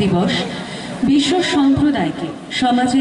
দিবস বিশ্ব সম্প্রদায়কে সমাজে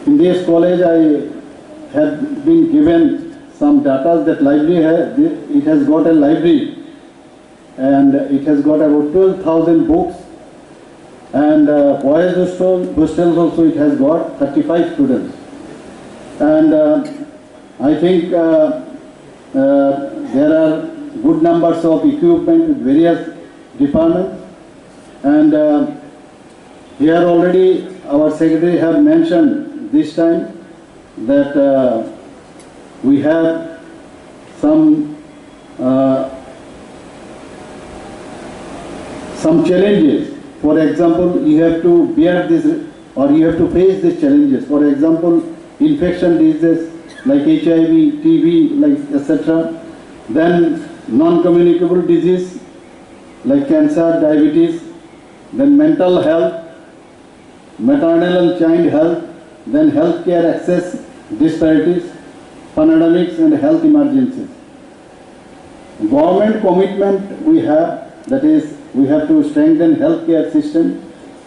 In this college, I have been given some data that it has got a library and it has got about 12,000 books, and boys hostels also it has got 35 students, and I think there are good numbers of equipment with various departments, and here already our secretary have mentioned this time that we have some challenges. For example, you have to bear this or you have to face these challenges. For example, infection diseases like HIV, TB, like etc. Then non-communicable disease like cancer, diabetes. Then mental health, maternal and child health. Then healthcare access disparities, pandemics and health emergencies. Government commitment we have, that is, we have to strengthen healthcare system,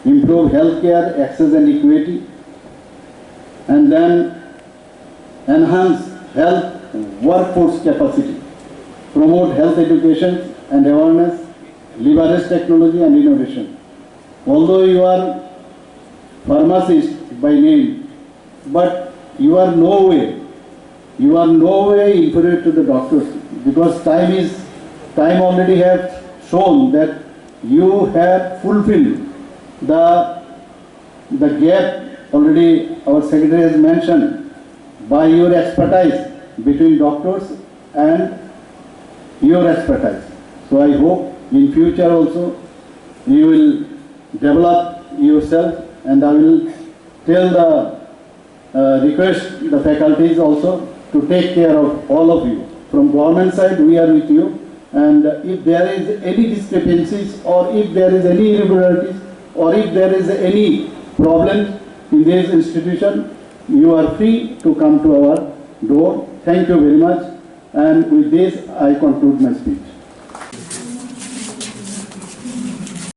improve healthcare access and equity, and then enhance health workforce capacity, promote health education and awareness, leverage technology and innovation. Although you are pharmacist by name, but you are no way inferior to the doctors, because time already have shown that you have fulfilled the gap already our secretary has mentioned by your expertise between doctors and your expertise. So I hope in future also you will develop yourself, and I will tell request the faculties also to take care of all of you. From government side, we are with you, and if there is any discrepancies or if there is any irregularities or if there is any problem in this institution, you are free to come to our door. Thank you very much, and with this I conclude my speech.